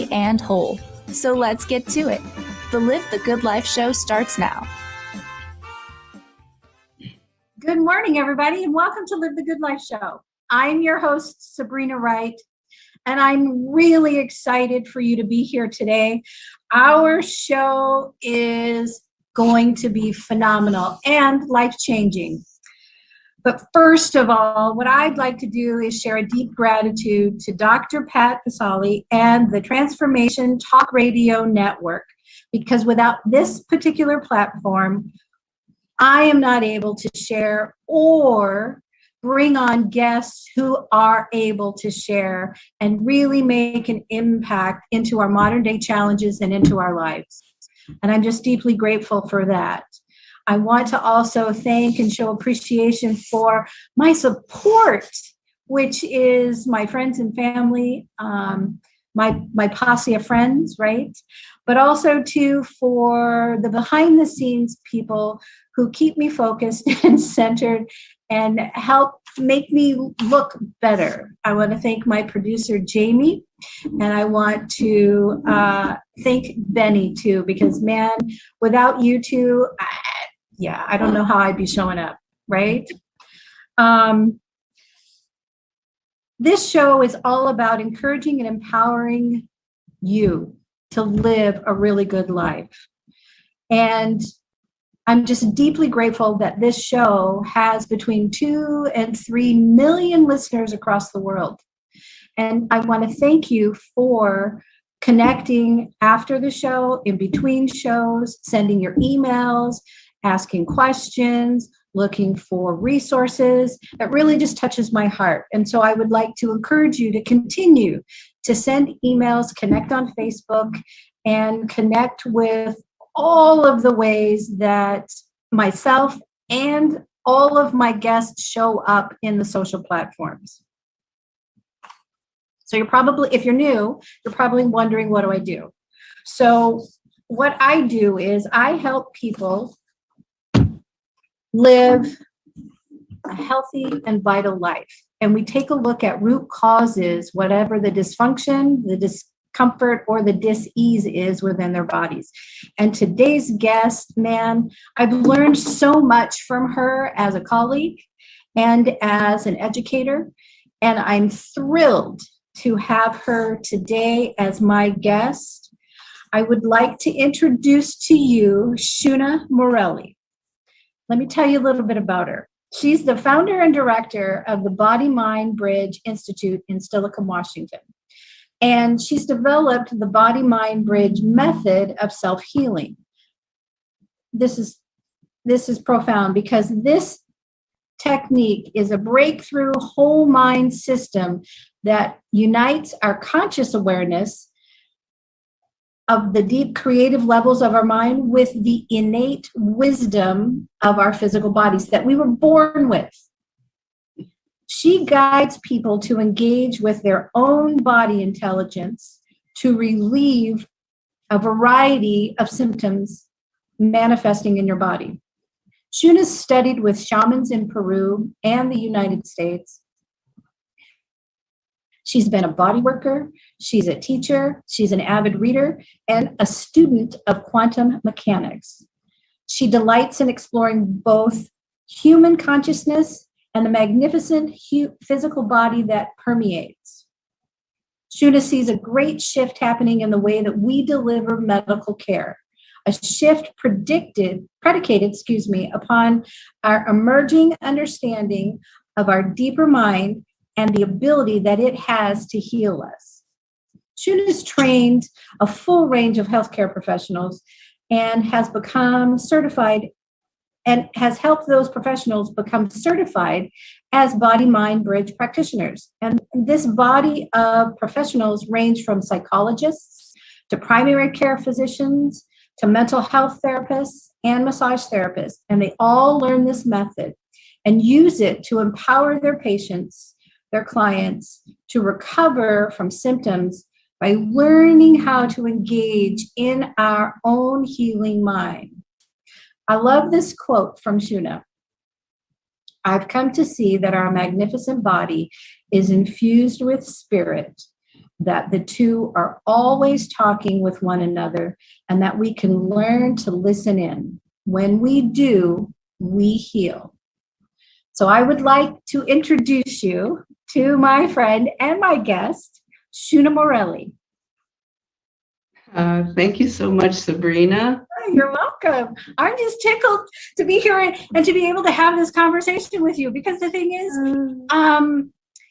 healthy, and whole. So let's get to it. The Live the Good Life show starts now. Good morning, everybody, and welcome to Live the Good Life show. I'm your host, Sabrina Wright, and I'm really excited for you to be here today. Our show is going to be phenomenal and life-changing. But first of all, what I'd like to do is share a deep gratitude to Dr. Pat Pasali and the Transformation Talk Radio Network, because without this particular platform, I am not able to share or bring on guests who are able to share and really make an impact into our modern day challenges and into our lives. And I'm just deeply grateful for that. I want to also thank and show appreciation for my support, which is my friends and family, my posse of friends, right? But also too for the behind the scenes people who keep me focused and centered and help make me look better. I want to thank my producer, Jamie, and I want to thank Benny too, because man, without you two, I don't know how I'd be showing up, right? This show is all about encouraging and empowering you to live a really good life. And I'm just deeply grateful that this show has between 2 and 3 million listeners across the world. And I want to thank you for connecting after the show, in between shows, sending your emails, asking questions, looking for resources. That really just touches my heart. And so I would like to encourage you to continue to send emails, connect on Facebook, and connect with all of the ways that myself and all of my guests show up in the social platforms. So you're probably, if you're new, you're probably wondering, what do I do? So what I do is I help people live a healthy and vital life. And we take a look at root causes, whatever the dysfunction, the discomfort, or the dis-ease is within their bodies. And today's guest, man, I've learned so much from her as a colleague and as an educator. And I'm thrilled to have her today as my guest. I would like to introduce to you Shuna Morelli. Let me tell you a little bit about her. She's the founder and director of the Body-Mind Bridge Institute in Steilacoom, Washington. And she's developed the Body-Mind Bridge method of self-healing. This is profound, because this technique is a breakthrough whole mind system that unites our conscious awareness of the deep creative levels of our mind with the innate wisdom of our physical bodies that we were born with. She guides people to engage with their own body intelligence to relieve a variety of symptoms manifesting in your body. Shuna's studied with shamans in Peru and the United States. She's been a body worker, she's a teacher, she's an avid reader, and a student of quantum mechanics. She delights in exploring both human consciousness and the magnificent physical body that permeates. Shuna sees a great shift happening in the way that we deliver medical care, a shift predicated upon our emerging understanding of our deeper mind and the ability that it has to heal us. Shuna has trained a full range of healthcare professionals and has become certified and has helped those professionals become certified as Body-Mind Bridge practitioners. And this body of professionals range from psychologists to primary care physicians to mental health therapists and massage therapists. And they all learn this method and use it to empower their patients, their clients, to recover from symptoms by learning how to engage in our own healing mind. I love this quote from Shuna. I've come to see that our magnificent body is infused with spirit, that the two are always talking with one another and that we can learn to listen in. When we do, we heal. So I would like to introduce you to my friend and my guest, Shuna Morelli. Thank you so much, Sabrina. You're welcome. I'm just tickled to be here and to be able to have this conversation with you, because the thing is,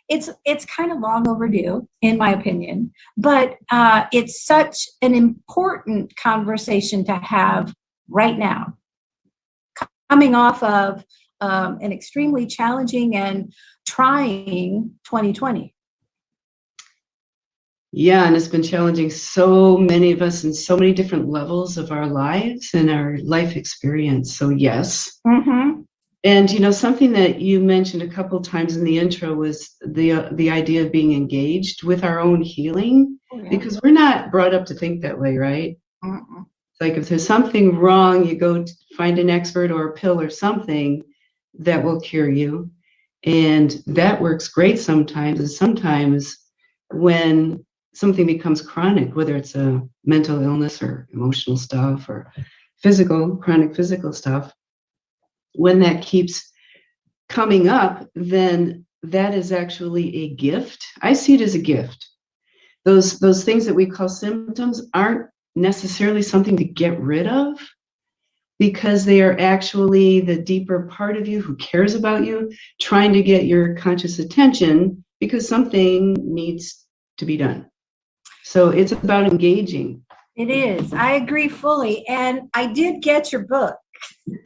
it's kind of long overdue, in my opinion, but it's such an important conversation to have right now, coming off of an extremely challenging and trying 2020. Yeah, and it's been challenging so many of us in so many different levels of our lives and our life experience. So yes. Mm-hmm. And you know, something that you mentioned a couple of times in the intro was the idea of being engaged with our own healing, because we're not brought up to think that way, right? It's like if there's something wrong, you go find an expert or a pill or something that will cure you. And that works great sometimes. And sometimes when something becomes chronic, whether it's a mental illness or emotional stuff or chronic physical stuff, when that keeps coming up, then that is actually a gift. I see it as a gift. Those things that we call symptoms aren't necessarily something to get rid of, because they are actually the deeper part of you who cares about you, trying to get your conscious attention because something needs to be done. So it's about engaging. It is. I agree fully. And I did get your book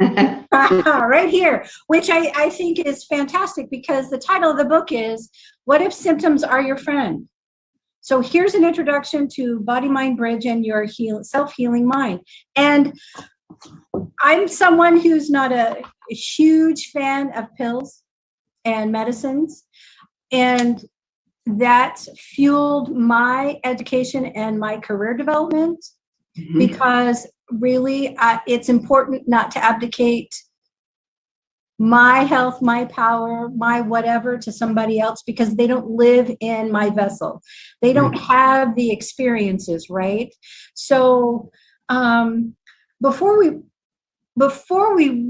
right here, which I think is fantastic, because the title of the book is What If Symptoms Are Your Friend? So here's an introduction to Body, Mind, Bridge and Your Self-Healing Mind. And I'm someone who's not a huge fan of pills and medicines. And that fueled my education and my career development, because really it's important not to abdicate my health, my power, my whatever to somebody else, because they don't live in my vessel. They don't have the experiences, right? So before we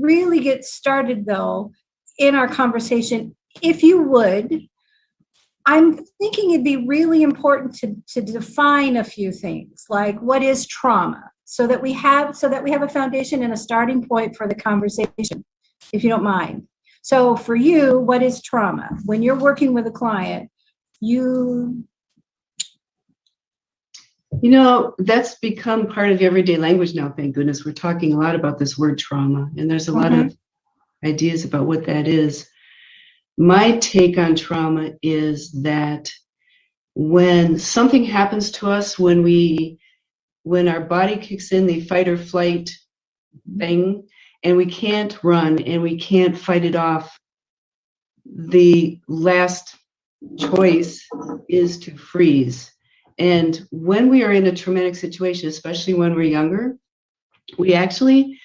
really get started, though, in our conversation, if you would, I'm thinking it'd be really important to define a few things, like what is trauma, so that we have a foundation and a starting point for the conversation, if you don't mind. So for you, what is trauma? When you're working with a client, you know, that's become part of everyday language now, thank goodness. We're talking a lot about this word trauma, and there's a lot of ideas about what that is. My take on trauma is that when something happens to us, when our body kicks in the fight or flight thing, and we can't run and we can't fight it off, the last choice is to freeze. And when we are in a traumatic situation, especially when we're younger, we actually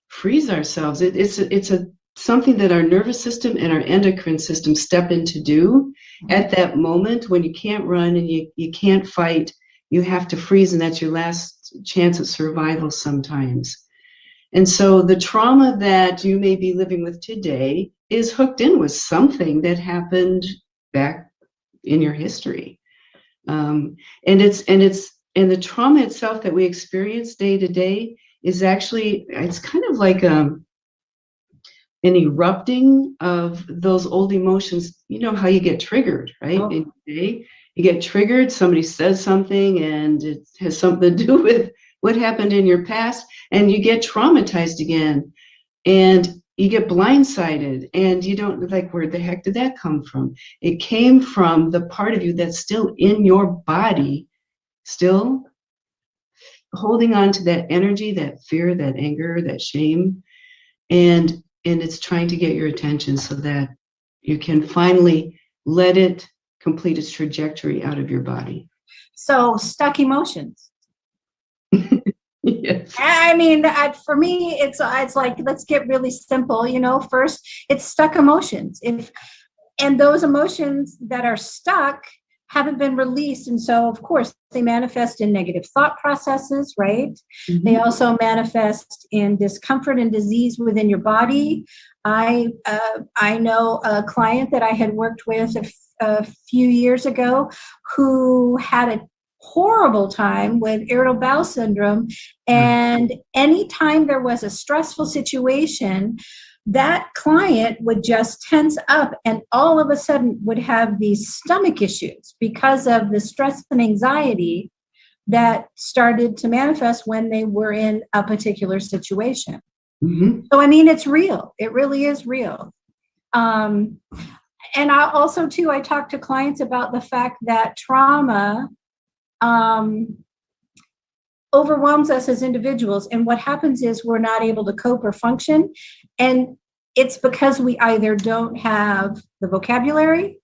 freeze ourselves. It's something that our nervous system and our endocrine system step in to do at that moment when you can't run and you can't fight. You have to freeze, and that's your last chance at survival sometimes. And so the trauma that you may be living with today is hooked in with something that happened back in your history. And the trauma itself that we experience day to day is actually, it's kind of like an erupting of those old emotions. You know how you get triggered, right? Oh. In your day, you get triggered, somebody says something and it has something to do with what happened in your past, and you get traumatized again, and you get blindsided, and you don't, like, where the heck did that come from? It came from the part of you that's still in your body, still holding on to that energy, that fear, that anger, that shame, and it's trying to get your attention so that you can finally let it complete its trajectory out of your body. So stuck emotions. Yes. I mean, for me, it's like, let's get really simple. First, it's stuck emotions. And those emotions that are stuck haven't been released. And so, of course, they manifest in negative thought processes, right? Mhm. They also manifest in discomfort and disease within your body. I know a client that I had worked with a few years ago who had a horrible time with irritable bowel syndrome. And anytime there was a stressful situation, that client would just tense up and all of a sudden would have these stomach issues because of the stress and anxiety that started to manifest when they were in a particular situation. Mhm. So, I mean, it's real. It really is real. And I also, too, I talk to clients about the fact that trauma overwhelms us as individuals. And what happens is we're not able to cope or function. And it's because we either don't have the vocabulary,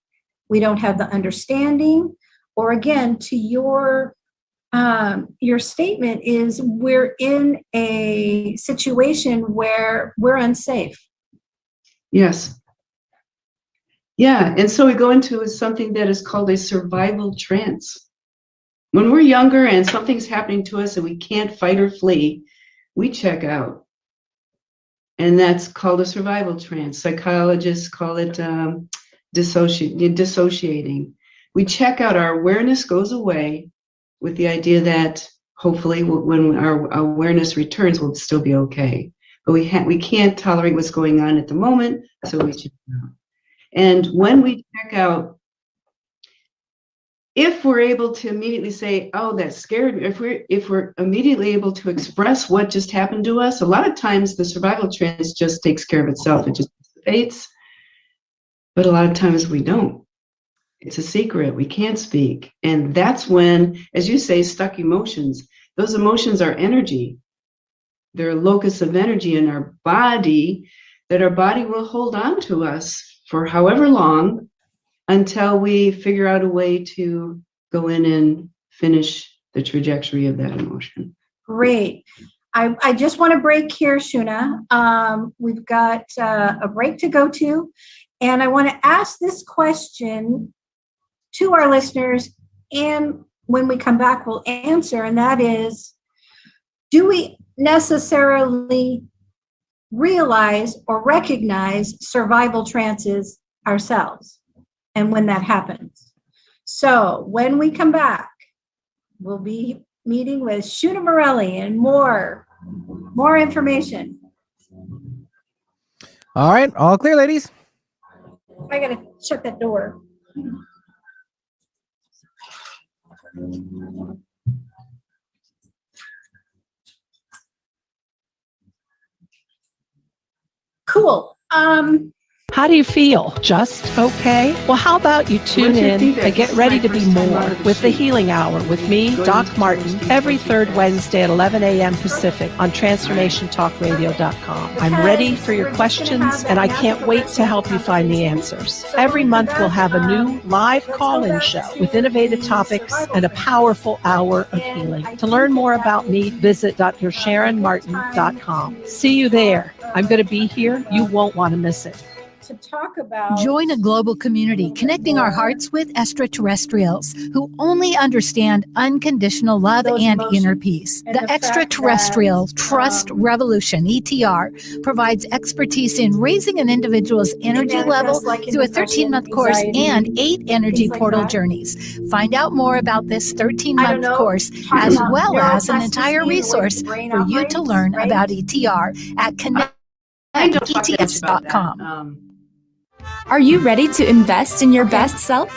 we don't have the understanding, or again, to your statement is we're in a situation where we're unsafe. Yes. Yeah. And so we go into something that is called a survival trance. When we're younger and something's happening to us and we can't fight or flee, we check out. And that's called a survival trance. Psychologists call it dissociating. We check out, our awareness goes away with the idea that hopefully when our awareness returns, we'll still be okay. But we can't tolerate what's going on at the moment, so we check out. And when we check out, if we're able to immediately say, oh, that scared me, if we're immediately able to express what just happened to us, a lot of times the survival trance just takes care of itself. It just dissipates. But a lot of times we don't. It's a secret. We can't speak. And that's when, as you say, stuck emotions. Those emotions are energy. They're a locus of energy in our body that our body will hold on to us for however long, until we figure out a way to go in and finish the trajectory of that emotion. Great. I just want to break here, Shuna. We've got a break to go to, and I want to ask this question to our listeners, and when we come back, we'll answer, and that is, do we necessarily realize or recognize survival trances ourselves? And when that happens. So when we come back, we'll be meeting with Shuna Morelli and more information. All right, all clear, ladies. I gotta shut that door. Cool. How do you feel? Just okay? Well, how about you tune What's your in feedback? and get This is ready my to be first time more out of the with the chute. Healing Hour with me, Going Doc to Martin, speak. every third Wednesday at 11 a.m. Pacific on TransformationTalkRadio.com. I'm ready for your questions, and I can't wait to help you find the answers. Every month, we'll have a new live call-in show with innovative topics and a powerful hour of healing. To learn more about me, visit DrSharonMartin.com. See you there. I'm going to be here. You won't want to miss it. To talk about Join a global community connecting our hearts with extraterrestrials who only understand unconditional love Those and emotions. inner peace. And The the fact Extraterrestrial that, Trust Revolution, ETR, provides expertise in raising an individual's energy level like through a depression, 13-month course anxiety, and 8 energy things like portal that. journeys. Find out more about this I don't 13-month know, course talk as about well as an entire neuroplasticity, the way resource the brain for you to operates, learn right? about ETR at I don't talk that much about connectets.com. that. Are you ready to invest in your best self?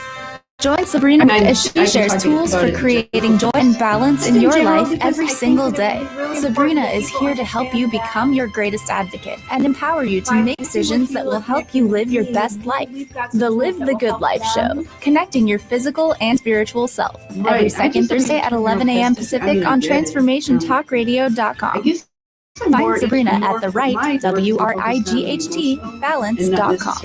Join Sabrina And as she I've been shares talking tools about for it in creating general. joy and balance in In your general, life because every I think single that it day. would be really Sabrina important that is people here to help you understand become that your greatest advocate and empower you to by make working decisions with that you will and help you connecting live with your me, best life. we've got some The tools Live that the will Good help Life Show, them. connecting your physical and spiritual self. Every Right. second Thursday at 11 a.m. Pacific on TransformationTalkRadio.com. I guess Find Sabrina at the right, WRIGHT, balance.com.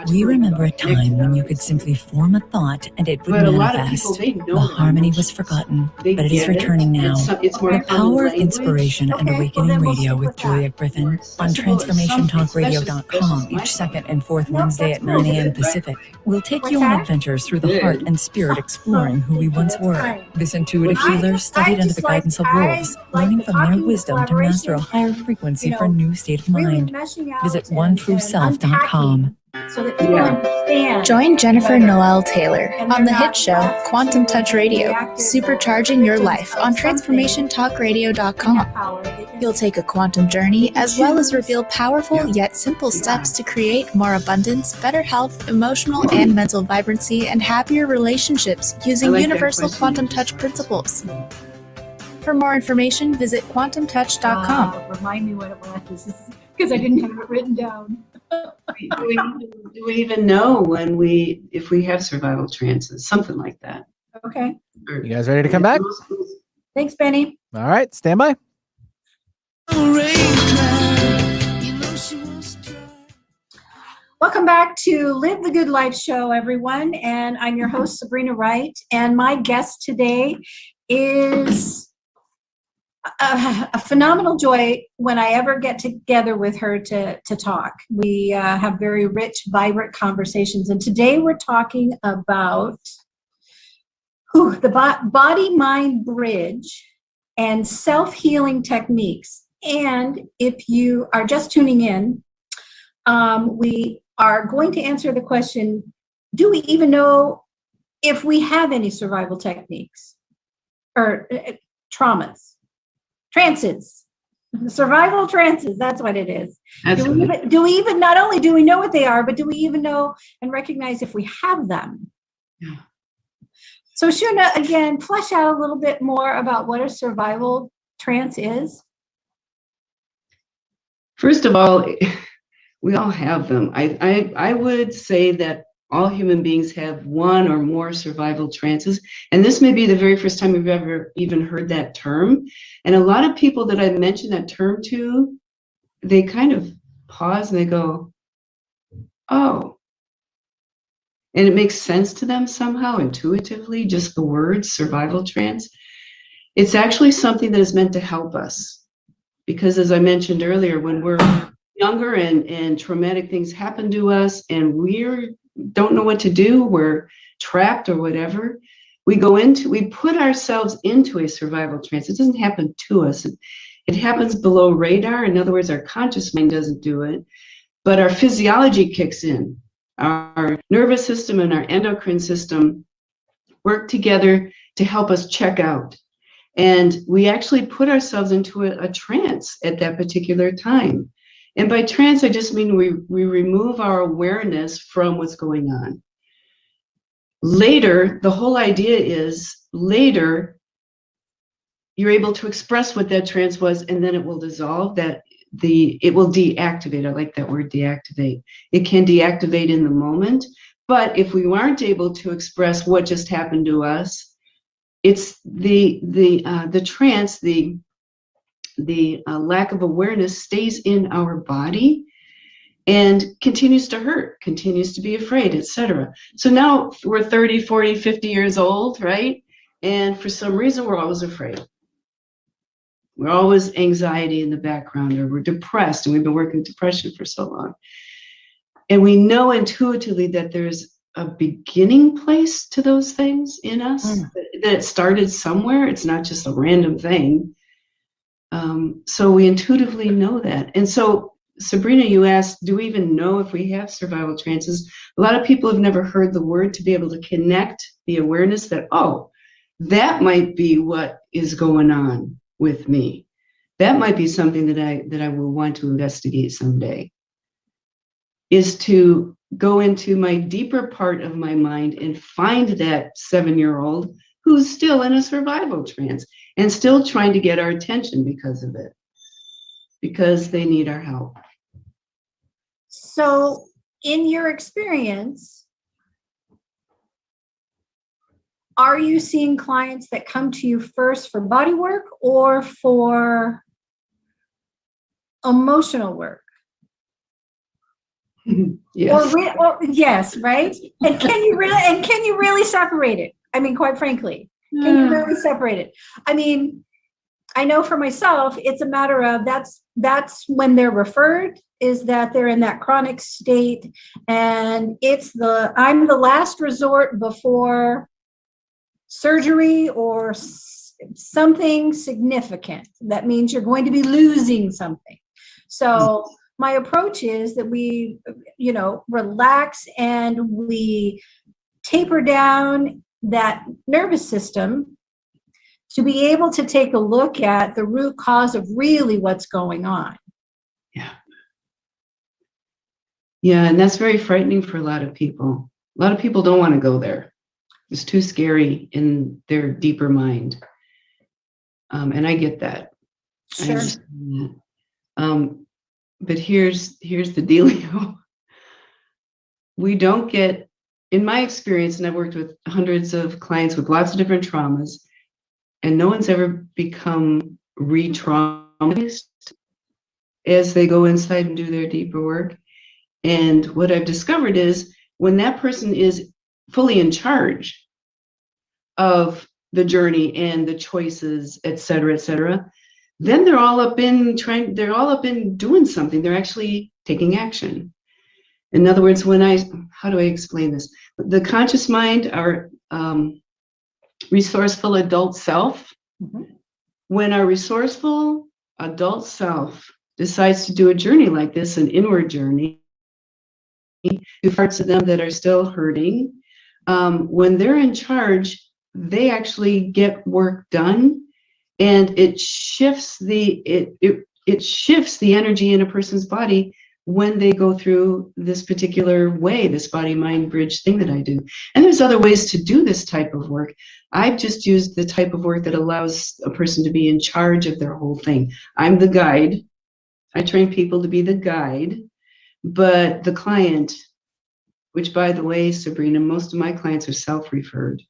We remember a time when you could simply form a thought and it would But a lot of people, manifest. they know The their harmony was emotions. forgotten, They but it is get it. returning now. It's more The power of common inspiration and Okay, well, awakening then we'll radio stick with with that. Julia Griffin More on accessible or something, TransformationTalkRadio.com especially each second and fourth Nope, Wednesday that's at 9 cool. a.m. Pacific. We'll take What's you on that? adventures through the Good. heart and spirit, exploring who we Thank you, once that's were. kind. This intuitive I healer just- studied I under just the like- guidance of I wolves, like learning the from their talking, the wisdom to master a collaboration, higher frequency you for a know, new state of really mind. meshing out Visit and OneTrueSelf.com. unpacking so that people Yeah. understand. Join Jennifer better. Noel Taylor And on the they're hit not show left Quantum to Touch Radio, reactive supercharging your life on victims of something. They TransformationTalkRadio.com. have power. They can- You'll take a quantum journey as well as reveal powerful Yeah. yet simple steps to create more abundance, better health, emotional and mental vibrancy, and happier relationships using I like that universal question quantum you just touch asked. principles. For more information, visit quantumtouch.com. Remind me what it was, because I didn't have it written down. Do we even know if we have survival trances? Something like that. Okay, Or- You guys ready to come back? thanks, Benny. All right, stand by. Welcome back to Live the Good Life show, everyone. And I'm your host, Sabrina Wright. And my guest today is a phenomenal joy when I ever get together with her to talk. We have very rich, vibrant conversations. And today we're talking about the body-mind bridge and self-healing techniques. And if you are just tuning in, we are going to answer the question, do we even know if we have any survival techniques or traumas, trances, survival trances? That's what it is. That's Do we even, not only do we know what they are, but do we even know and recognize if we have them? Yeah. So Shuna, again, flesh out a little bit more about what a survival trance is. First of all, we all have them. I would say that all human beings have one or more survival trances. And this may be the very first time you've ever even heard that term. And a lot of people that I mention that term to, they kind of pause and they go, oh. And it makes sense to them somehow intuitively, just the word survival trance. It's actually something that is meant to help us. Because as I mentioned earlier, when we're younger and traumatic things happen to us and we don't know what to do, we're trapped or whatever, we put ourselves into a survival trance. It doesn't happen to us. It happens below radar. In other words, our conscious mind doesn't do it, but our physiology kicks in. Our nervous system and our endocrine system work together to help us check out. And we actually put ourselves into a trance at that particular time. And by trance, I just mean we remove our awareness from what's going on. Later, the whole idea is later, you're able to express what that trance was, and then it will dissolve, it will deactivate. I like that word, deactivate. It can deactivate in the moment, but if we aren't able to express what just happened to us, it's the trance, the lack of awareness stays in our body and continues to hurt, continues to be afraid, etc. So now we're 30, 40, 50 years old, right? And for some reason, we're always afraid. We're always anxiety in the background, or we're depressed, and we've been working with depression for so long. And we know intuitively that there's a beginning place to those things in us, that it started somewhere. It's not just a random thing. So we intuitively know that. And so, Sabrina, you asked, do we even know if we have survival trances? A lot of people have never heard the word to be able to connect the awareness that, oh, that might be what is going on with me. That might be something that I will want to investigate someday, is to go into my deeper part of my mind and find that 7-year-old who's still in a survival trance and still trying to get our attention because of it, because they need our help. So in your experience, are you seeing clients that come to you first for body work or for emotional work? Yes. Or yes, right? And can you really separate it? I mean, quite frankly, can you really separate it? I mean, I know for myself, it's a matter of that's when they're referred, is that they're in that chronic state, and I'm the last resort before surgery or something significant. That means you're going to be losing something. So my approach is that we, relax and we taper down that nervous system to be able to take a look at the root cause of really what's going on. Yeah. Yeah, and that's very frightening for a lot of people. A lot of people don't want to go there. It's too scary in their deeper mind. And I get that. Sure. I understand that. But here's the dealio. We don't get, in my experience, and I've worked with hundreds of clients with lots of different traumas, and no one's ever become re-traumatized as they go inside and do their deeper work. And what I've discovered is when that person is fully in charge of the journey and the choices, et cetera, then they're all up in doing something. They're actually taking action. In other words, how do I explain this? The conscious mind, our resourceful adult self, when our resourceful adult self decides to do a journey like this, an inward journey, to parts of them that are still hurting, when they're in charge, they actually get work done, and it shifts it shifts the energy in a person's body when they go through this particular way, this body-mind bridge thing that I do. And there's other ways to do this type of work. I've just used the type of work that allows a person to be in charge of their whole thing. I'm the guide. I train people to be the guide, but the client, which by the way, Sabrina, most of my clients are self-referred.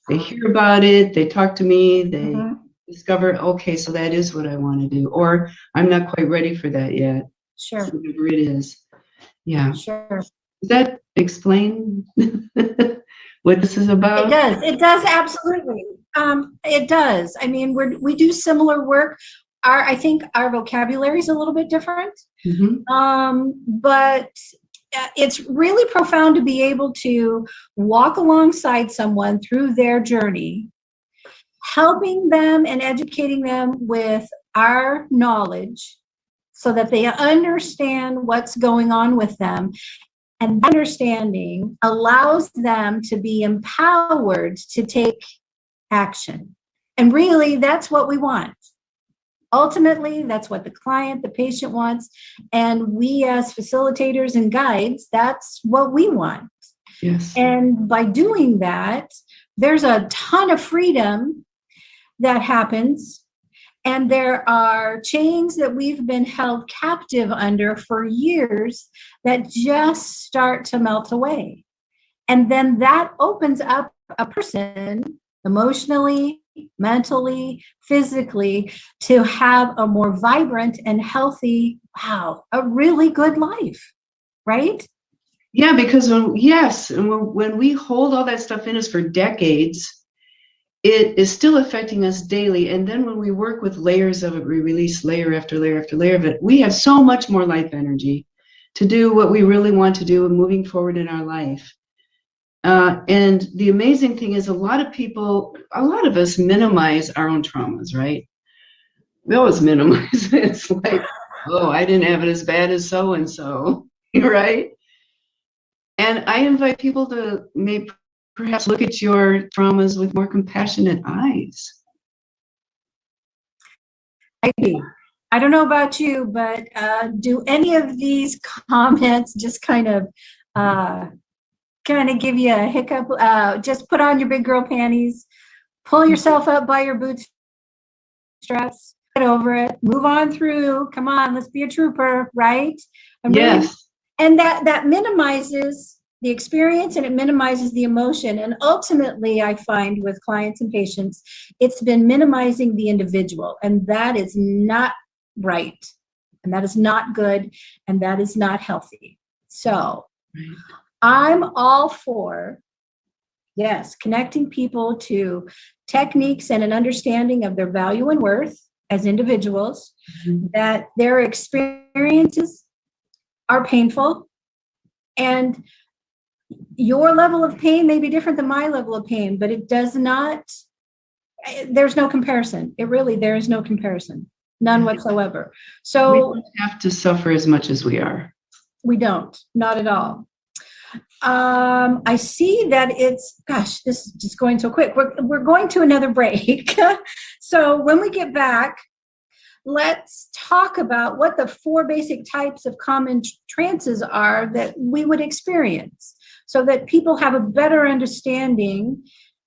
They hear about it, they talk to me, they discover, okay, so that is what I want to do, or I'm not quite ready for that yet. Sure. Whatever it is. Yeah. Sure. Does that explain what this is about? It does. It does, absolutely. It does. I mean, we do similar work. I think our vocabulary is a little bit different, but it's really profound to be able to walk alongside someone through their journey, helping them and educating them with our knowledge so that they understand what's going on with them. And understanding allows them to be empowered to take action. And really, that's what we want. Ultimately, that's what the client, the patient wants. And we as facilitators and guides, that's what we want. Yes. And by doing that, there's a ton of freedom that happens. And there are chains that we've been held captive under for years that just start to melt away. And then that opens up a person emotionally, mentally, physically, to have a more vibrant and healthy, a really good life, right? Yeah, because when we hold all that stuff in us for decades, it is still affecting us daily. And then when we work with layers of it, we release layer after layer after layer of it. We have so much more life energy to do what we really want to do and moving forward in our life. And the amazing thing is a lot of us minimize our own traumas, right? We always minimize it. It's like, oh, I didn't have it as bad as so-and-so, right? And I invite people to maybe perhaps look at your traumas with more compassionate eyes. I don't know about you, but do any of these comments just kind of give you a hiccup? Just put on your big girl panties, pull yourself up by your bootstraps, get over it, move on through. Come on, let's be a trooper, right? Yes. And that minimizes the experience and it minimizes the emotion. And ultimately, I find with clients and patients, it's been minimizing the individual. And that is not right. And that is not good, and that is not healthy. So I'm all for, yes, connecting people to techniques and an understanding of their value and worth as individuals, that their experiences are painful, and your level of pain may be different than my level of pain, but it does not, there's no comparison. There is no comparison, none whatsoever. So we don't have to suffer as much as we are. We don't, not at all. I see that it's, gosh, this is just going so quick. We're going to another break. So when we get back, let's talk about what the 4 basic types of common trances are that we would experience, so that people have a better understanding,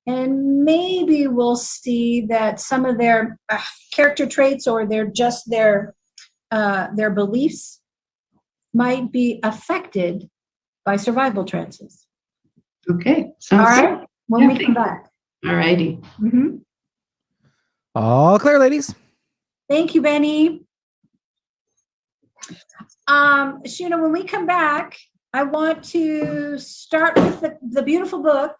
and maybe we'll see that some of their character traits or their beliefs might be affected by survival trances. Okay. All Sounds right. When we come back. All righty. Mm-hmm. All clear, ladies. Thank you, Benny. Shuna, when we come back, I want to start with the beautiful book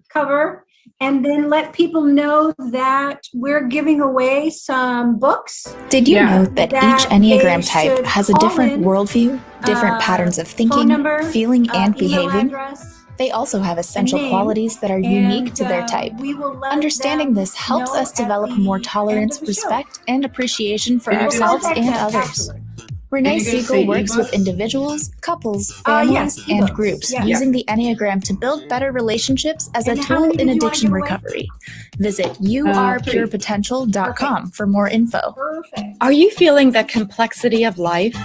cover, and then let people know that we're giving away some books. Did you know that each they Enneagram type should has a call different in, worldview, different patterns of phone thinking, number, feeling, and email behaving? address, They also have essential name, qualities that are unique and to their type. we will let Understanding them this helps know us at develop the more end tolerance, of the show. respect, and appreciation for And you're gonna ourselves and Contact others. us afterwards. Renee And you're gonna Siegel say works with ebooks? individuals, couples, Yes, families, and ebooks, groups yes. using the Enneagram to build better relationships as And a how tool many in did you wanna addiction give away? recovery. Visit yourpurepotential.com for more info. Perfect. Are you feeling the complexity of life?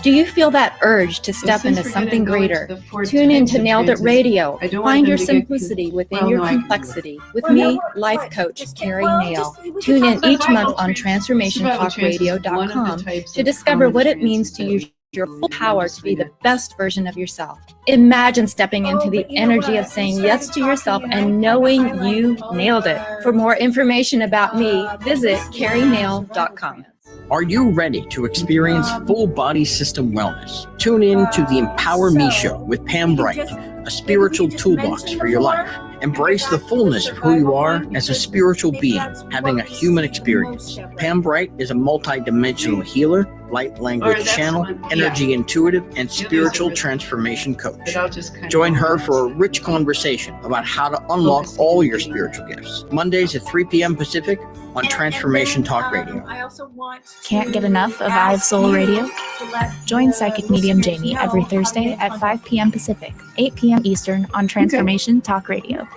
Do you feel that urge to step since into we're gonna something go into greater? the 4 Tune in types to of Nailed It trances, Radio. I don't want Find them your to get simplicity within well, your no, I can do it. complexity with Well, no, me, what- life what? coach Just- Carrie well, Nail. just- we can Tune talk in about each month survival on trans- Survival trance is one of the transformationtalkradio.com types to of discover common what it means trances to that use we your full power to be the understand. best version of yourself. Imagine stepping into the but you know energy what? of saying We yes started to yourself talking and I and kinda knowing highlighted you all nailed it. our, For more information about me, visit carrienail.com. Are you ready to experience full body system wellness? Tune in to the Empower Me Show with Pam Bright, a spiritual toolbox for your life. Embrace the fullness of who you are as a spiritual being, having a human experience. Pam Bright is a multi-dimensional healer, light language channel, energy intuitive, and spiritual transformation coach. But I'll just kind of Join her for a rich conversation about how to unlock all your spiritual gifts. Mondays at 3 p.m. Pacific on Transformation Talk Radio. I also want Can't get enough of Eye of Soul Radio? Join Psychic Medium Jamie every Thursday at 5 p.m. Pacific, 8 p.m. Eastern on Transformation Talk Radio.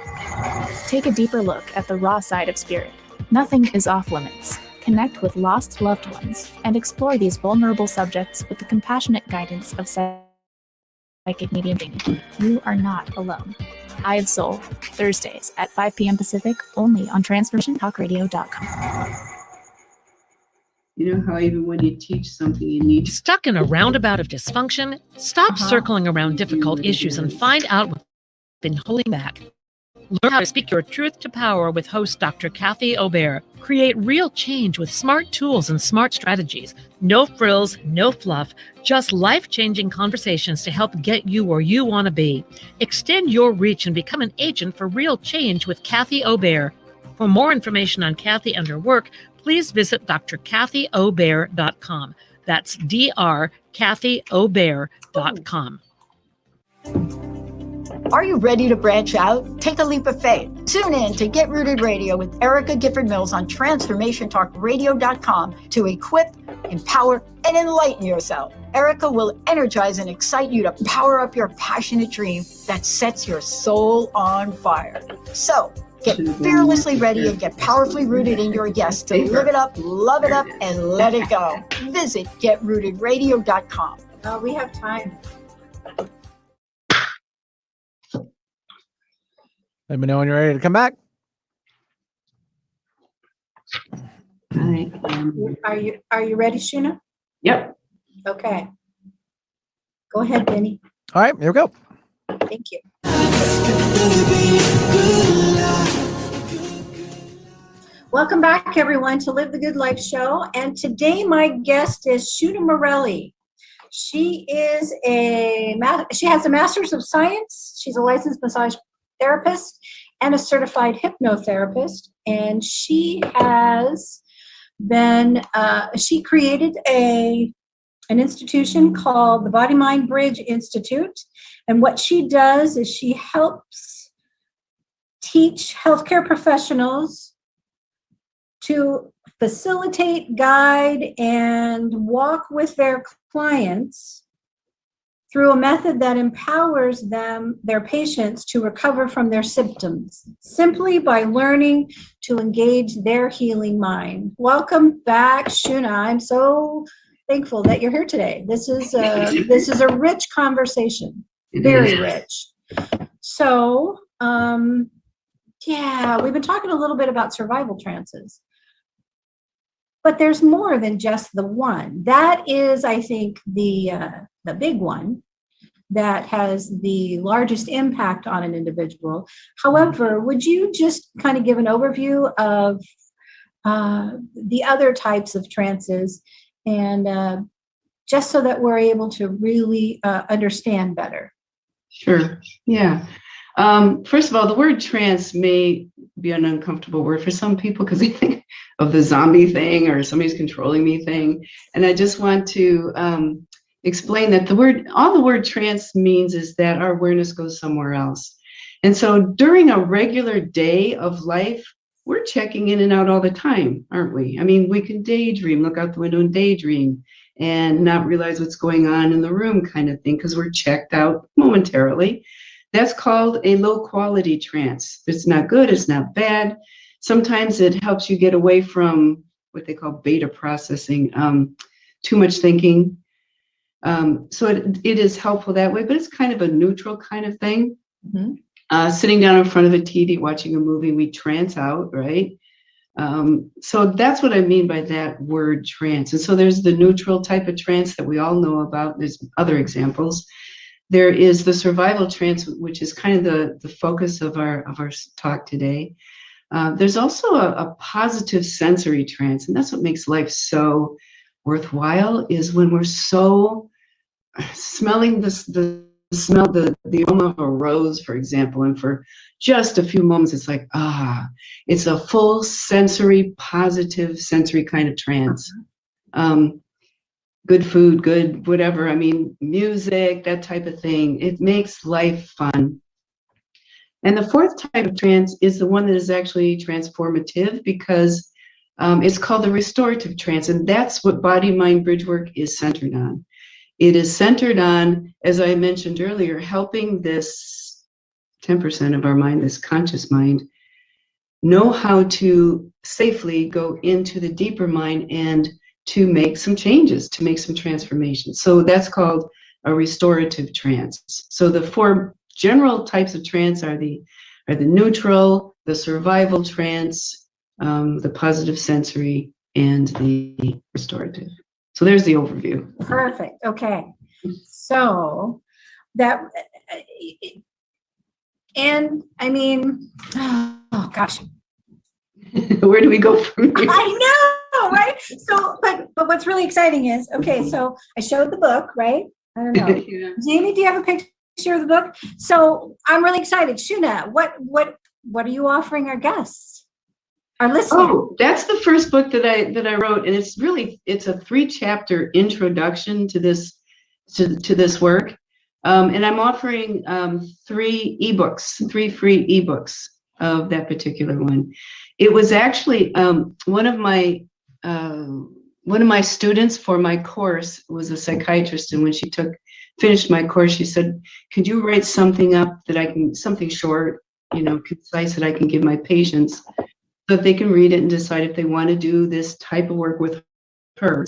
Take a deeper look at the raw side of spirit. Nothing is off limits. Connect with lost loved ones and explore these vulnerable subjects with the compassionate guidance of Psychic Medium Jamie. You are not alone. Eye of Soul, Thursdays at 5 p.m. Pacific, only on TransformationTalkRadio.com. You know how even when you teach something, you need to Stuck in a roundabout of dysfunction? Stop circling around difficult issues and find out what's been holding back. Learn how to speak your truth to power with host Dr. Kathy Aubert. Create real change with smart tools and smart strategies. No frills, no fluff, just life-changing conversations to help get you where you want to be. Extend your reach and become an agent for real change with Kathy Aubert. For more information on Kathy and her work, please visit drkathyaubert.com. That's drkathyaubert.com. Are you ready to branch out? Take a leap of faith. Tune in to Get Rooted Radio with Erica Gifford Mills on TransformationTalkRadio.com to equip, empower, and enlighten yourself. Erica will energize and excite you to power up your passionate dream that sets your soul on fire. So, get fearlessly ready and get powerfully rooted in your yes to live it up, love it up, and let it go. Visit GetRootedRadio.com. we have time. Let me know when you're ready to come back. Are you ready, Shuna? Yep. Okay. Go ahead, Benny. All right, here we go. Thank you. Welcome back, everyone, to Live the Good Life show. And today my guest is Shuna Morelli. She has a master's of science. She's a licensed massage therapist and a certified hypnotherapist. And she has been, she created an institution called the Body Mind Bridge Institute. And what she does is she helps teach healthcare professionals to facilitate, guide, and walk with their clients through a method that empowers them, their patients, to recover from their symptoms, simply by learning to engage their healing mind. Welcome back, Shuna. I'm so thankful that you're here today. This is a rich conversation, very rich. So, yeah, we've been talking a little bit about survival trances. But there's more than just the one. That is, I think, the big one that has the largest impact on an individual. However, would you just kind of give an overview of the other types of trances, and just so that we're able to really understand better? Sure. Yeah. First of all, the word trance may be an uncomfortable word for some people because they think of the zombie thing or somebody's controlling me thing. And I just want to explain that all the word trance means is that our awareness goes somewhere else. And so during a regular day of life, we're checking in and out all the time, aren't we? I mean, we can daydream, look out the window and daydream and not realize what's going on in the room kind of thing because we're checked out momentarily. That's called a low quality trance. It's not good, it's not bad. Sometimes it helps you get away from what they call beta processing, too much thinking. So it is helpful that way, but it's kind of a neutral kind of thing. Mm-hmm. Sitting down in front of a TV, watching a movie, we trance out, right? So that's what I mean by that word trance. And so there's the neutral type of trance that we all know about. There's other examples. There is the survival trance, which is kind of the focus of our talk today. There's also a positive sensory trance, and that's what makes life so worthwhile, is when we're so smelling the smell, the aroma of a rose, for example, and for just a few moments, it's like, it's a full sensory, positive sensory kind of trance. Good food, good whatever, I mean, music, that type of thing. It makes life fun. And the fourth type of trance is the one that is actually transformative because it's called the restorative trance. And that's what body mind bridge work is centered on. It is centered on, as I mentioned earlier, helping this 10% of our mind, this conscious mind, know how to safely go into the deeper mind and to make some changes, to make some transformations. So that's called a restorative trance. So the four general types of trance are the neutral, the survival trance, the positive sensory, and the restorative. So there's the overview. Perfect. Okay. So that, and I mean, oh gosh. Where do we go from here? I know, right? So, but what's really exciting is, okay, so I showed the book, right? I don't know. Yeah. Jamie, do you have a picture of the book? So I'm really excited. Shuna, what are you offering our guests, our listeners? Oh, that's the first book that I wrote, and it's a 3-chapter introduction to this work, and I'm offering 3 ebooks, 3 free ebooks of that particular one. It was actually one of my students for my course was a psychiatrist, and when she finished my course, she said, "Could you write something up something short, concise that I can give my patients so that they can read it and decide if they want to do this type of work with her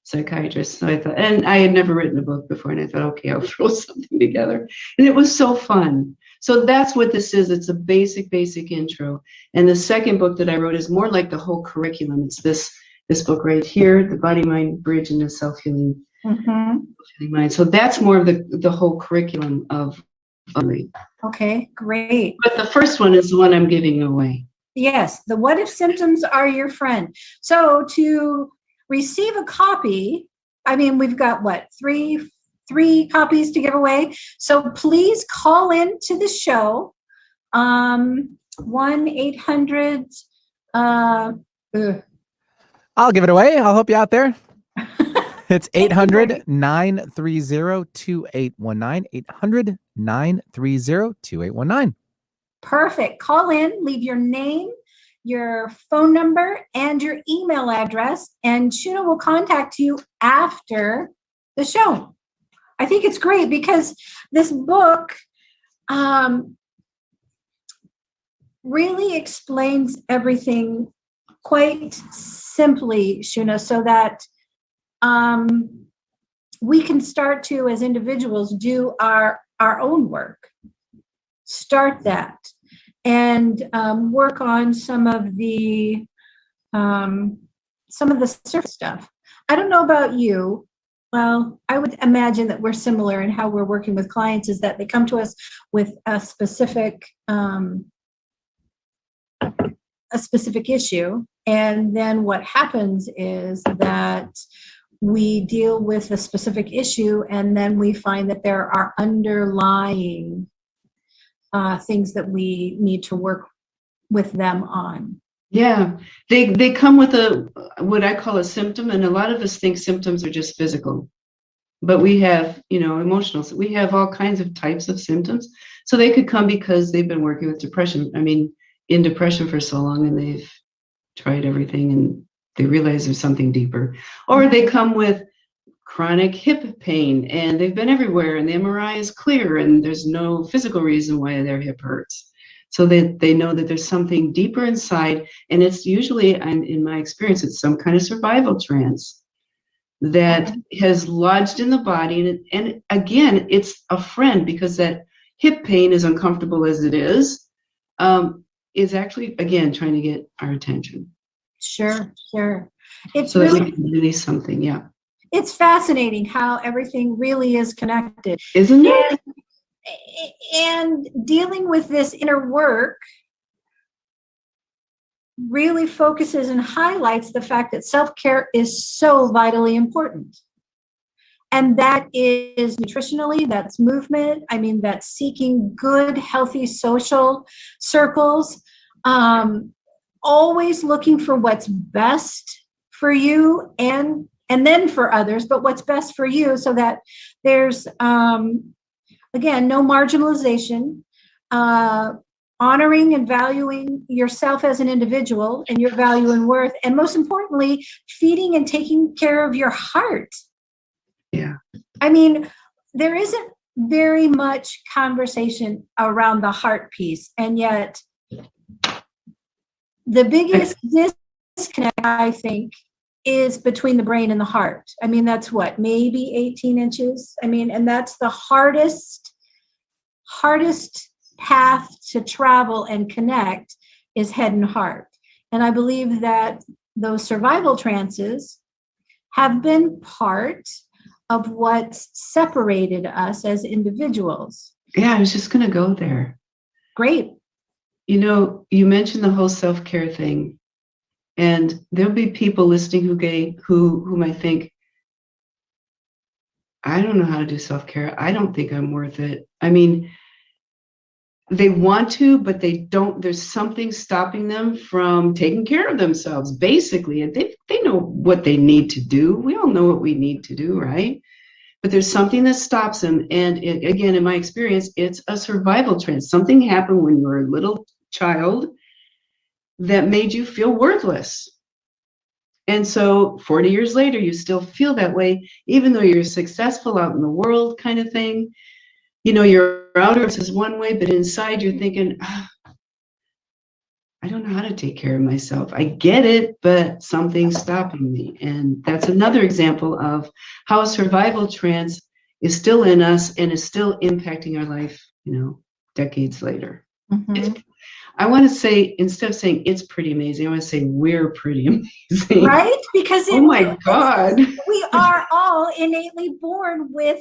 psychiatrist." So I thought, and I had never written a book before, and I thought, okay, I'll throw something together, and it was so fun. So that's what this is. It's a basic intro. And the second book that I wrote is more like the whole curriculum. It's this book right here, The Body Mind Bridge and the Self-Healing Mind. So that's more of the whole curriculum of me. Okay, great. But the first one is the one I'm giving away. Yes, the what if symptoms are your friend. So to receive a copy, I mean, we've got what, three copies to give away. So please call in to the show. 1-800 I'll give it away. I'll help you out there. It's 800-930-2819. 800-930-2819. Perfect. Call in, leave your name, your phone number, and your email address, and Shuna will contact you after the show. I think it's great because this book really explains everything quite simply, Shuna, so that we can start to, as individuals, do our own work. Start that and work on some of the surface stuff. I don't know about you. Well, I would imagine that we're similar in how we're working with clients, is that they come to us with a specific issue, and then what happens is that we deal with a specific issue, and then we find that there are underlying things that we need to work with them on. Yeah, they come with what I call a symptom, and a lot of us think symptoms are just physical, but we have, emotional. So we have all kinds of types of symptoms. So they could come because they've been working with depression. I mean, in depression for so long, and they've tried everything, and they realize there's something deeper. Or they come with chronic hip pain, and they've been everywhere, and the MRI is clear, and there's no physical reason why their hip hurts. So they know that there's something deeper inside, and it's usually, in my experience, it's some kind of survival trance that has lodged in the body. And again, it's a friend, because that hip pain, as uncomfortable as it is actually, again, trying to get our attention. Sure. It's so really, that we can release something, yeah. It's fascinating how everything really is connected. Isn't it? And dealing with this inner work really focuses and highlights the fact that self-care is so vitally important. And that is nutritionally, that's movement. I mean, that's seeking good, healthy social circles. Always looking for what's best for you and then for others, but what's best for you, so that there's, again, no marginalization, honoring and valuing yourself as an individual and your value and worth, and most importantly, feeding and taking care of your heart. Yeah. I mean, there isn't very much conversation around the heart piece, and yet the biggest disconnect, I think, is between the brain and the heart. I mean, that's what, maybe 18 inches? I mean, and that's the hardest path to travel and connect, is head and heart. And I believe that those survival trances have been part of what's separated us as individuals. Yeah, I was just going to go there. Great. You mentioned the whole self-care thing, and there'll be people listening who might think, I don't know how to do self-care. I don't think I'm worth it. I mean, they want to, but they don't. There's something stopping them from taking care of themselves, basically. And they know what they need to do. We all know what we need to do, right? But there's something that stops them. And again, in my experience, it's a survival trance. Something happened when you were a little child that made you feel worthless. And so 40 years later, you still feel that way, even though you're successful out in the world, kind of thing. Your outer is one way, but inside you're thinking, I don't know how to take care of myself. I get it, but something's stopping me. And that's another example of how a survival trance is still in us and is still impacting our life, decades later. Mm-hmm. I want to say, instead of saying it's pretty amazing, I want to say we're pretty amazing. Right? Because oh my God. We are all innately born with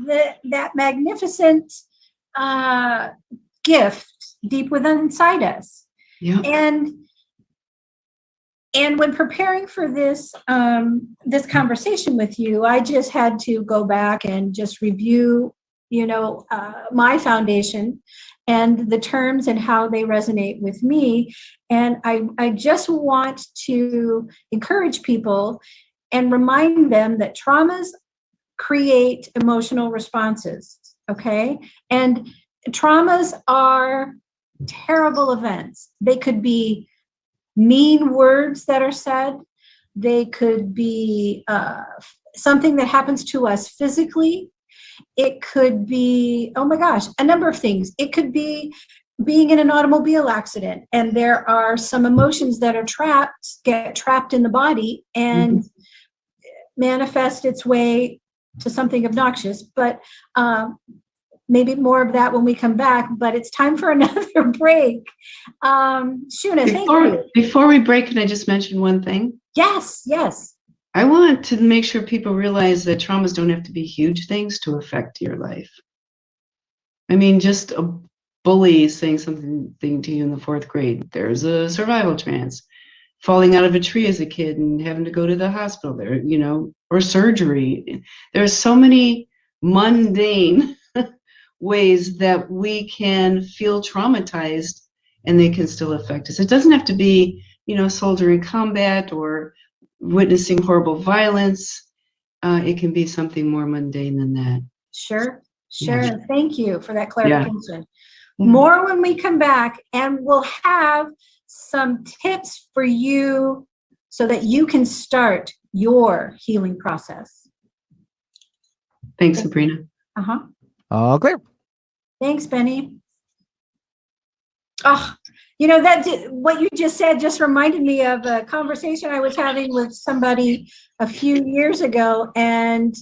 that magnificent gift deep within inside us. Yeah. And when preparing for this this conversation with you, I just had to go back and just review, my foundation and the terms and how they resonate with me. And I just want to encourage people and remind them that traumas create emotional responses, okay? And traumas are terrible events. They could be mean words that are said. They could be something that happens to us physically. It could be, oh my gosh, a number of things. It could be being in an automobile accident, and there are some emotions that are get trapped in the body and manifest its way to something obnoxious. But maybe more of that when we come back, but it's time for another break. Shuna, thank you. Before we break, can I just mention one thing? Yes. I want to make sure people realize that traumas don't have to be huge things to affect your life. I mean, just a bully saying something to you in the 4th grade. There's a survival trance. Falling out of a tree as a kid and having to go to the hospital there, or surgery. There are so many mundane ways that we can feel traumatized and they can still affect us. It doesn't have to be, soldier in combat or witnessing horrible violence. It can be something more mundane than that. Sure. Yeah. Thank you for that clarification. Yeah. More when we come back, and we'll have some tips for you so that you can start your healing process. Thanks, Sabrina. All clear. Thanks, Benny. Oh, what you just said just reminded me of a conversation I was having with somebody a few years ago. And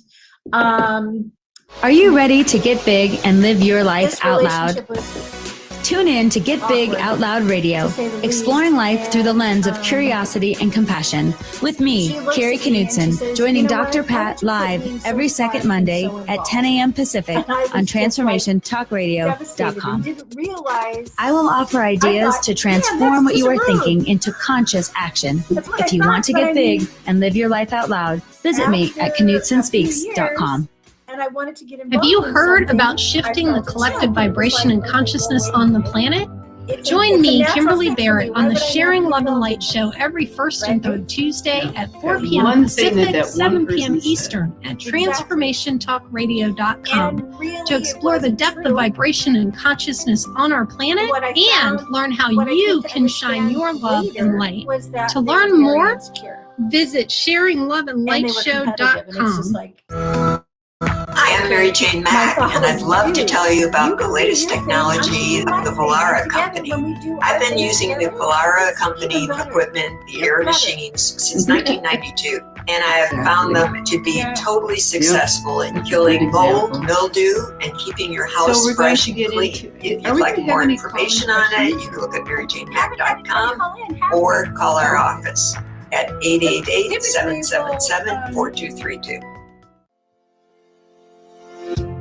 are you ready to get big and live your life out loud? Tune in to Get Big Out Loud Radio, exploring life through the lens of curiosity and compassion. With me, Carrie Knudsen, joining Dr. Pat live every second Monday at 10 a.m. Pacific on TransformationTalkRadio.com. I will offer ideas to transform what you are thinking into conscious action. If you want to get big and live your life out loud, visit me at KnudsenSpeaks.com. And I wanted to get Have you heard about shifting the collective vibration and consciousness on the planet? Join me, Kimberly Barrett, on the Sharing Love and Light show every first and third Tuesday at 4 p.m. Pacific, 7 p.m. Eastern at TransformationTalkRadio.com to explore the depth of vibration and consciousness on our planet and learn how you can shine your love and light. To learn more, visit SharingLoveAndLightShow.com. Hi, I'm Mary Jane Mack, and I'd love to tell you about the latest technology of the Vollara company. I've been using the Vollara company equipment, the air machines, since 1992, and I have found them to be totally successful in killing mold, mildew, and keeping your house fresh and clean. If you'd like more information on it, you can look at maryjanemack.com or call our office at 888-777-4232.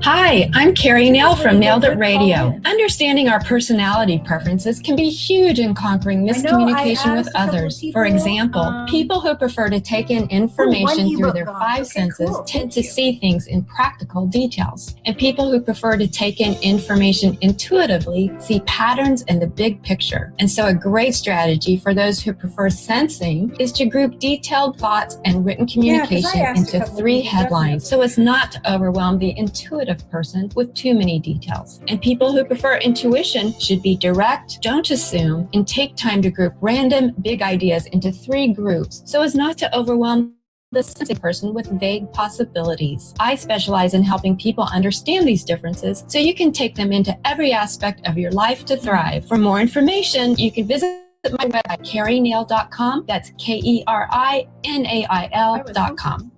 Hi, I'm Carrie Nail from Nailed It Radio. Understanding our personality preferences can be huge in conquering miscommunication with others. For example, people who prefer to take in information through their 5 senses tend to see things in practical details. And people who prefer to take in information intuitively see patterns in the big picture. And so a great strategy for those who prefer sensing is to group detailed thoughts and written communication into 3 headlines so as not to overwhelm the intuitive person with too many details. And people who prefer intuition should be direct, don't assume, and take time to group random big ideas into 3 groups so as not to overwhelm the sensing person with vague possibilities. I specialize in helping people understand these differences so you can take them into every aspect of your life to thrive. For more information, you can visit my website, carrienail.com. That's KERINAIL.com.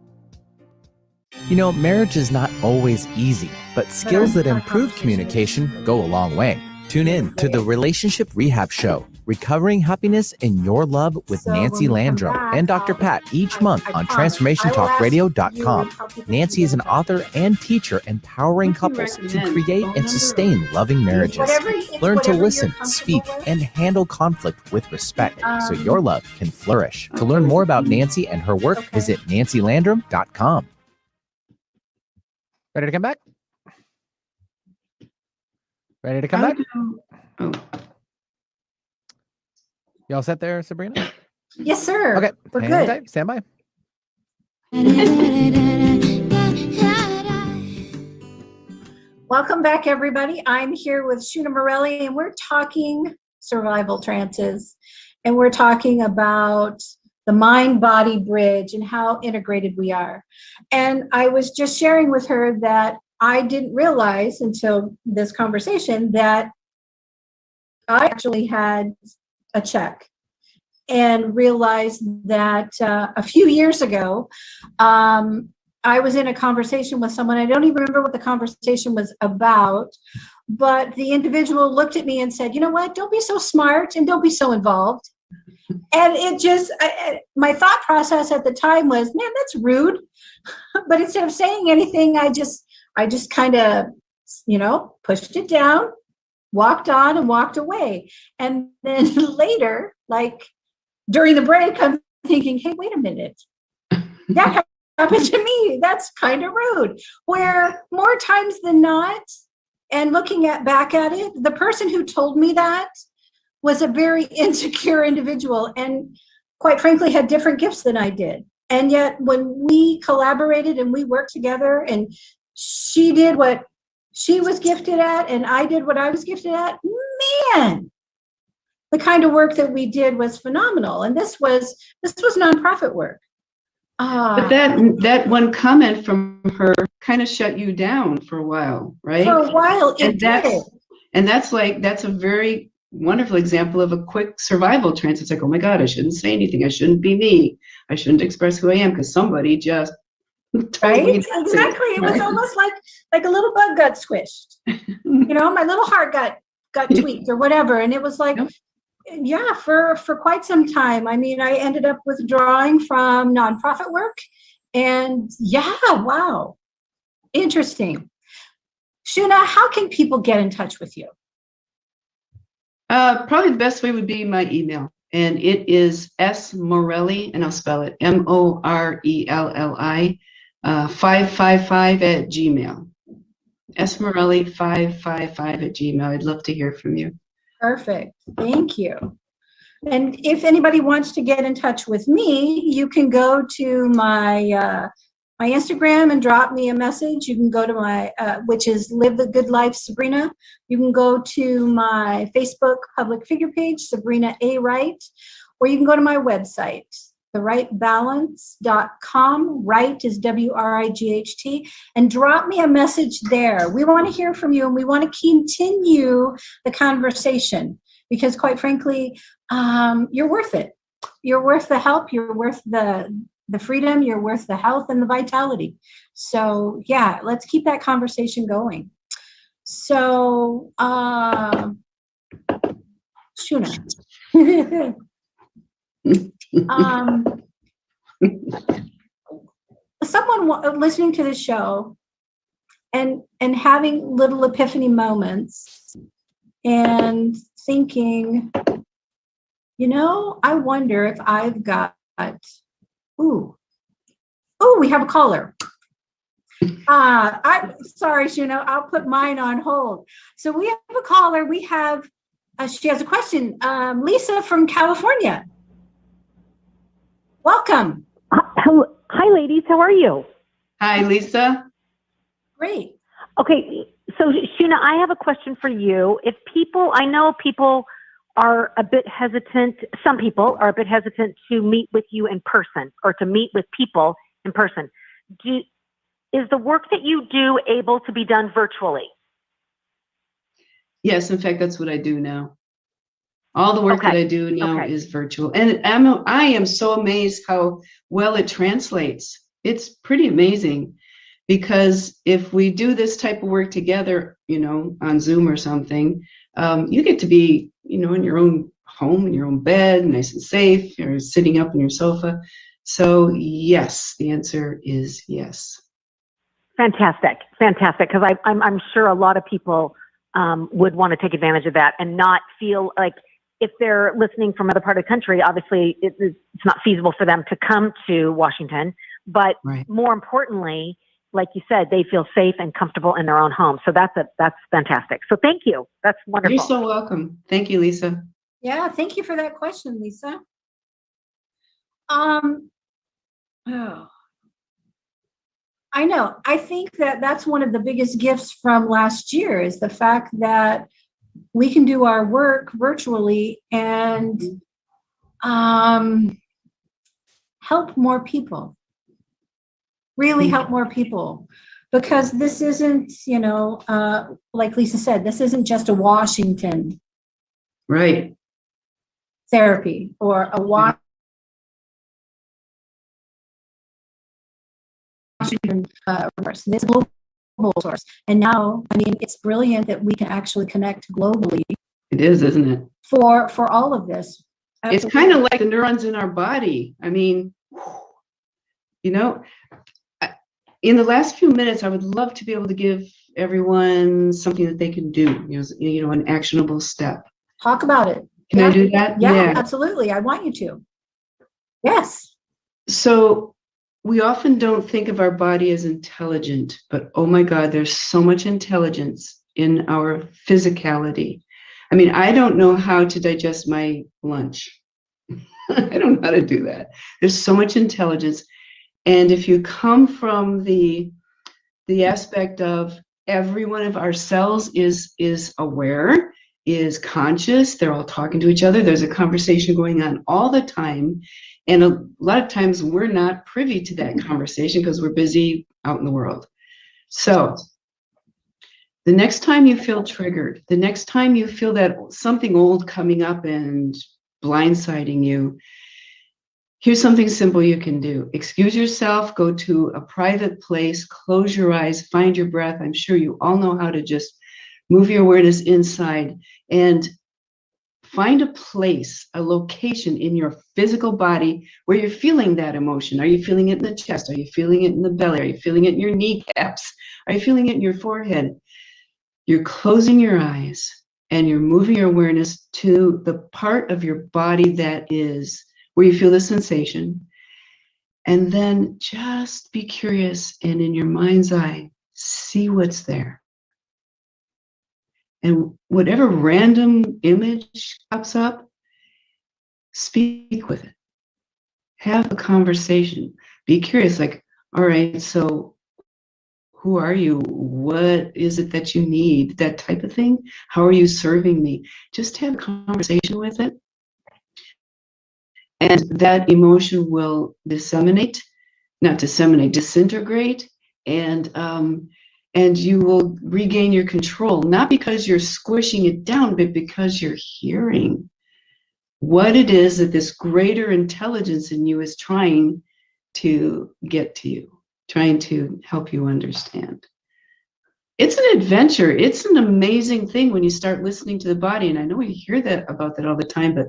Marriage is not always easy, but skills that improve communication go a long way. Tune in to the Relationship Rehab Show, Recovering Happiness in Your Love with Nancy Landrum and Dr. Pat each month on TransformationTalkRadio.com. Nancy is an author and teacher empowering couples to create and sustain loving marriages. Learn to listen, speak, and handle conflict with respect so your love can flourish. To learn more about Nancy and her work, visit nancylandrum.com. Ready to come back? Ready to come back? Oh. You all set there, Sabrina? Yes, sir. Okay. We're Hang good. tight. Stand by. Welcome back, everybody. I'm here with Shuna Morelli, and we're talking survival trances, and we're talking about the mind-body bridge and how integrated we are. And I was just sharing with her that I didn't realize until this conversation that I actually had a check, and realized that a few years ago, I was in a conversation with someone. I don't even remember what the conversation was about, but the individual looked at me and said, you know what, don't be so smart and don't be so involved. And it just, my thought process at the time was, man, that's rude. But instead of saying anything, I just kind of, pushed it down, walked on and walked away. And then later, like during the break, I'm thinking, hey, wait a minute. That happened to me. That's kind of rude. Where more times than not, and looking back at it, the person who told me that was a very insecure individual and quite frankly had different gifts than I did. And yet when we collaborated and we worked together and she did what she was gifted at and I did what I was gifted at, man, the kind of work that we did was phenomenal. And this was nonprofit work. But that one comment from her kind of shut you down for a while, right? For a while, it did. And that's a very wonderful example of a quick survival trance. It's like, oh my God, I shouldn't say anything. I shouldn't be me. I shouldn't express who I am because somebody just told me. Exactly. It was almost like a little bug got squished. My little heart got tweaked or whatever. And it was like, yeah, for quite some time. I mean, I ended up withdrawing from nonprofit work. And yeah, wow. Interesting. Shuna, how can people get in touch with you? Probably the best way would be my email. And it is smorelli, and I'll spell it Morelli 555 @gmail. smorelli555 @gmail. I'd love to hear from you. Perfect. Thank you. And if anybody wants to get in touch with me, you can go to my my Instagram and drop me a message. You can go to my, which is Live the Good Life Sabrina. You can go to my Facebook public figure page, Sabrina A. Wright, or you can go to my website, therightbalance.com. Wright is WRIGHT, and drop me a message there. We want to hear from you and we want to continue the conversation because quite frankly, you're worth it. You're worth the help. You're worth the freedom, you're worth the health and the vitality. So yeah, let's keep that conversation going. So, Shuna. Someone listening to the show and having little epiphany moments and thinking, I wonder if I've got, we have a caller. I'm sorry, Shuna, I'll put mine on hold. So we have a caller. We have, she has a question. Lisa from California. Welcome. Hello. Hi, ladies. How are you? Hi, Lisa. Great. Okay. So, Shuna, I have a question for you. I know people are a bit hesitant, some people are a bit hesitant to meet with you in person or to meet with people in person. Is the work that you do able to be done virtually? Yes, in fact, that's what I do now. All the work that I do now is virtual. And I am so amazed how well it translates. It's pretty amazing because if we do this type of work together, on Zoom or something, you get to be, in your own home in your own bed, nice and safe. You're sitting up on your sofa. So yes, the answer is yes. Fantastic. Because I'm sure a lot of people would want to take advantage of that and not feel like, if they're listening from another part of the country, obviously it's not feasible for them to come to Washington. But more importantly, like you said, they feel safe and comfortable in their own home. So that's fantastic. So thank you. That's wonderful. You're so welcome. Thank you, Lisa. Yeah, thank you for that question, Lisa. Oh, I know. I think that's one of the biggest gifts from last year is the fact that we can do our work virtually and help more people. Really help more people. Because this isn't, like Lisa said, this isn't just a Washington therapy or a Washington source. This global source. And now, it's brilliant that we can actually connect globally. It is, isn't it? For all of this. Absolutely. It's kind of like the neurons in our body. In the last few minutes, I would love to be able to give everyone something that they can do, an actionable step. Talk about it. Can I do that? Yeah, absolutely. I want you to. Yes. So we often don't think of our body as intelligent, but oh my God, there's so much intelligence in our physicality. I don't know how to digest my lunch. I don't know how to do that. There's so much intelligence. And if you come from the aspect of every one of our cells is aware, is conscious, they're all talking to each other, there's a conversation going on all the time. And a lot of times we're not privy to that conversation because we're busy out in the world. So the next time you feel triggered, the next time you feel that something old coming up and blindsiding you, here's something simple you can do. Excuse yourself, go to a private place, close your eyes, find your breath. I'm sure you all know how to just move your awareness inside and find a place, a location in your physical body where you're feeling that emotion. Are you feeling it in the chest? Are you feeling it in the belly? Are you feeling it in your kneecaps? Are you feeling it in your forehead? You're closing your eyes and you're moving your awareness to the part of your body that is where you feel the sensation. And then just be curious and in your mind's eye, see what's there. And whatever random image pops up, speak with it. Have a conversation. Be curious, like, all right, so who are you? What is it that you need? That type of thing. How are you serving me? Just have a conversation with it. And that emotion will disintegrate, and you will regain your control, not because you're squishing it down, but because you're hearing what it is that this greater intelligence in you is trying to get to you, trying to help you understand. It's an adventure. It's an amazing thing when you start listening to the body. And I know we hear about that all the time, but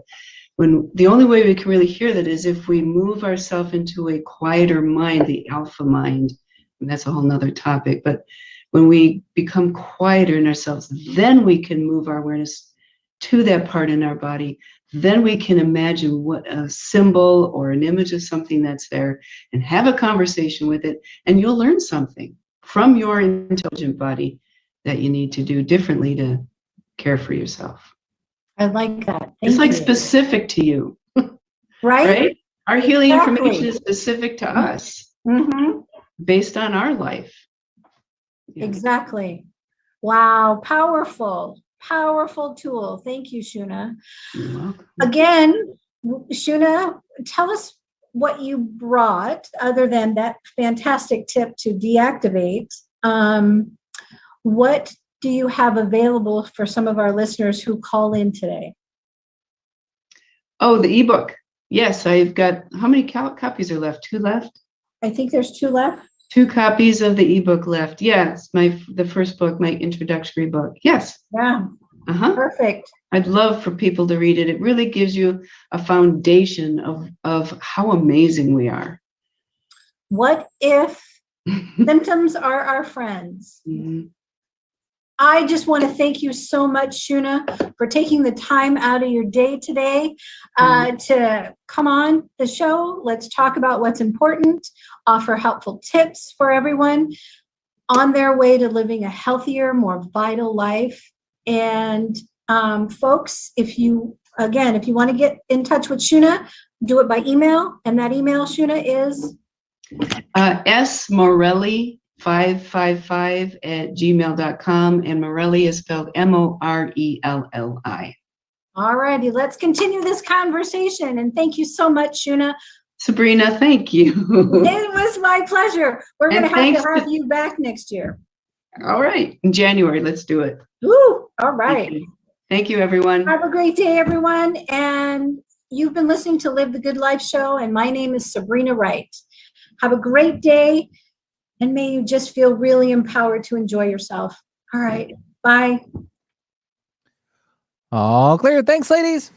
the only way we can really hear that is if we move ourselves into a quieter mind, the alpha mind, and that's a whole nother topic. But when we become quieter in ourselves, then we can move our awareness to that part in our body. Then we can imagine what a symbol or an image of something that's there and have a conversation with it. And you'll learn something from your intelligent body that you need to do differently to care for yourself. I like that. It's like specific to you. Right? Our healing information is specific to us based on our life. Yeah. Exactly. Wow. Powerful tool. Thank you, Shuna. You're welcome. Again, Shuna, tell us what you brought other than that fantastic tip to deactivate. What do you have available for some of our listeners who call in today? Oh, the ebook. Yes, I've got, how many copies are left? 2 left? I think there's 2 left. 2 copies of the ebook left. Yes, the first book, my introductory book. Yes. Yeah. Perfect. I'd love for people to read it. It really gives you a foundation of how amazing we are. What if symptoms are our friends? Mhm. I just want to thank you so much, Shuna, for taking the time out of your day today to come on the show. Let's talk about what's important, offer helpful tips for everyone on their way to living a healthier, more vital life. And folks, if you want to get in touch with Shuna, do it by email. And that email, Shuna, is smorelli555@gmail.com, and Morelli is spelled Morelli. All righty, let's continue this conversation. And thank you so much, Shuna. Sabrina, thank you. It was my pleasure. We're going to have you back next year. All right, in January, let's do it. Woo! All right. Thank you, everyone. Have a great day, everyone. And you've been listening to Live the Good Life Show, and my name is Sabrina Wright. Have a great day, and may you just feel really empowered to enjoy yourself. All right. Bye. All clear. Thanks, ladies.